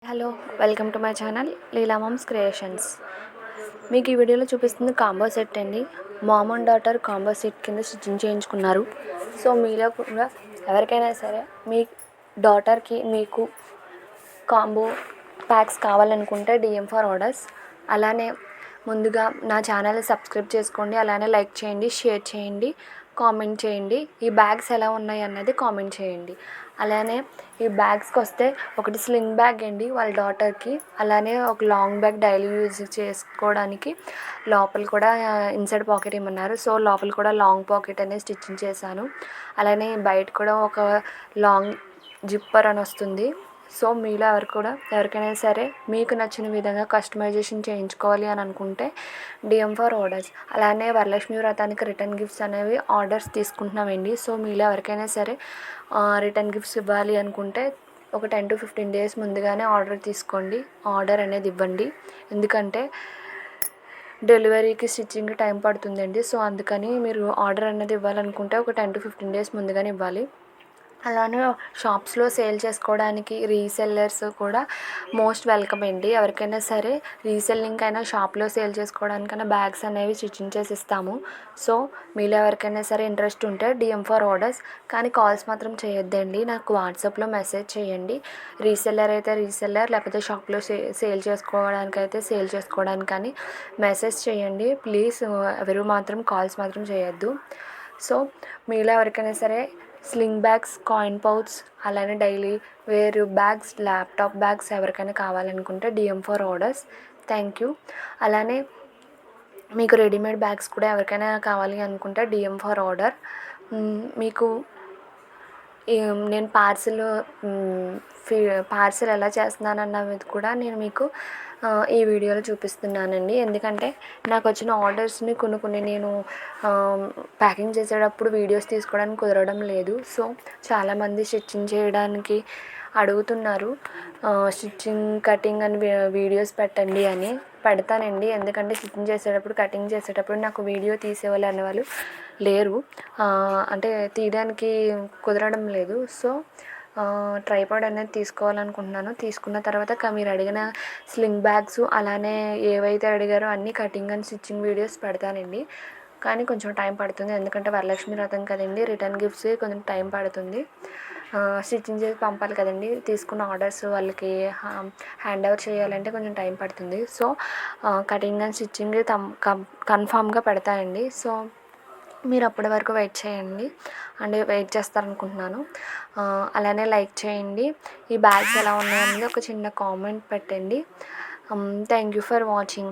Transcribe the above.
Hello, welcome to my channel Leela mom's creations. మీకు ఈ వీడియోలో చూపిస్తుంది కాంబో సెట్ అండి. Mom and daughter combo set కింద స్టిచ్చింగ్ చేయించుకున్నారు. సో మీలో కూడా ఎవరికైనా సరే మీ డాటర్కి మీకు కాంబో ప్యాక్స్ కావాలనుకుంటే డిఎం ఫర్ ఆర్డర్స్. అలానే ముందుగా నా ఛానల్ సబ్స్క్రైబ్ చేసుకోండి. అలానే లైక్ చేయండి, షేర్ చేయండి, కామెంట్ చేయండి. ఈ బ్యాగ్స్ ఎలా ఉన్నాయి అన్నది కామెంట్ చేయండి. అలానే ఈ బ్యాగ్స్కి వస్తే ఒకటి స్లింగ్ బ్యాగ్ అండి వాళ్ళ డాటర్కి. అలానే ఒక లాంగ్ బ్యాగ్ డైలీ యూజ్ చేసుకోవడానికి లోపల కూడా ఇన్సైడ్ పాకెట్ ఇమ్మన్నారు. సో లోపల కూడా లాంగ్ పాకెట్ అనేది స్టిచ్చింగ్ చేశాను. అలానే బయట కూడా ఒక లాంగ్ జిప్పర్ అని వస్తుంది. సో మీలో ఎవరికైనా సరే మీకు నచ్చిన విధంగా కస్టమైజేషన్ చేయించుకోవాలి అని అనుకుంటే డిఎం ఫర్ ఆర్డర్స్. అలానే వరలక్ష్మి వ్రతానికి రిటర్న్ గిఫ్ట్స్ అనేవి ఆర్డర్స్ తీసుకుంటున్నామండి. సో మీలో ఎవరికైనా సరే రిటర్న్ గిఫ్ట్స్ ఇవ్వాలి అనుకుంటే ఒక 10 to 15 days ముందుగానే ఆర్డర్ తీసుకోండి. ఆర్డర్ అనేది ఇవ్వండి. ఎందుకంటే డెలివరీకి స్టిచ్చింగ్ టైం పడుతుందండి. సో అందుకని మీరు ఆర్డర్ అనేది ఇవ్వాలనుకుంటే ఒక 10 to 15 days ముందుగానే ఇవ్వాలి. అలానే షాప్స్లో సేల్ చేసుకోవడానికి రీసెల్లర్స్ కూడా మోస్ట్ వెల్కమ్ అండి. ఎవరికైనా సరే రీసెల్లింగ్ అయినా షాప్లో సేల్ చేసుకోవడానికైనా బ్యాగ్స్ అనేవి స్టిచ్చింగ్ చేసి ఇస్తాము. సో మీలో ఎవరికైనా సరే ఇంట్రెస్ట్ ఉంటే డిఎం ఫర్ ఆర్డర్స్. కానీ కాల్స్ మాత్రం చేయొద్దండి. నాకు వాట్సాప్లో మెసేజ్ చేయండి. రీసెల్లర్ అయితే రీసెల్లర్, లేకపోతే షాప్లో సేల్ చేసుకోవడానికైతే సేల్ చేసుకోవడానికి కానీ మెసేజ్ చేయండి ప్లీజ్. ఎవరు మాత్రం కాల్స్ మాత్రం చేయొద్దు. సో మీలో ఎవరికైనా సరే స్లింగ్ బ్యాగ్స్, కాయిన్ పౌచ్, అలానే daily wear bags, laptop bags ఎవరికైనా కావాలనుకుంటే DM for orders. Thank you. అలానే మీకు రెడీమేడ్ బ్యాగ్స్ కూడా ఎవరికైనా కావాలి అనుకుంటే డిఎం ఫర్ ఆర్డర్. మీకు నేను పార్సిల్ ఎలా చేస్తున్నాను అన్నది కూడా నేను మీకు ఈ వీడియోలో చూపిస్తున్నానండి. ఎందుకంటే నాకు వచ్చిన ఆర్డర్స్ని కొన్ని నేను ప్యాకింగ్ చేసేటప్పుడు వీడియోస్ తీసుకోవడానికి కుదరడం లేదు. సో చాలామంది స్టిచ్చింగ్ చేయడానికి అడుగుతున్నారు, స్టిచ్చింగ్ కటింగ్ అని వీడియోస్ పెట్టండి అని. పెడతానండి. ఎందుకంటే స్టిచ్చింగ్ చేసేటప్పుడు, కటింగ్ చేసేటప్పుడు నాకు వీడియో తీసేవాళ్ళు అనేవాళ్ళు లేరు. అంటే తీయడానికి కుదరడం లేదు. సో ట్రైపాడ్ అనేది తీసుకోవాలనుకుంటున్నాను. తీసుకున్న తర్వాత మీరు అడిగిన స్లింగ్ బ్యాగ్స్, అలానే ఏవైతే అడిగారో అన్నీ కటింగ్ అండ్ స్టిచ్చింగ్ వీడియోస్ పెడతానండి. కానీ కొంచెం టైం పడుతుంది. ఎందుకంటే వరలక్ష్మి వ్రతం కదండి, రిటర్న్ గిఫ్ట్స్ కొంచెం టైం పడుతుంది. స్టిచ్చింగ్ చేసి పంపాలి కదండి. తీసుకున్న ఆర్డర్స్ వాళ్ళకి హ్యాండ్ ఓవర్ చేయాలంటే కొంచెం టైం పడుతుంది. సో కటింగ్ అండ్ స్టిచ్చింగ్ కన్ఫామ్గా పెడతానండి. సో మీరు అప్పటి వరకు వెయిట్ చేయండి. వెయిట్ చేస్తారనుకుంటున్నాను. అలానే లైక్ చేయండి. ఈ బ్యాగ్స్ ఎలా ఉన్నాయనేది ఒక చిన్న కామెంట్ పెట్టండి. Thank you for watching.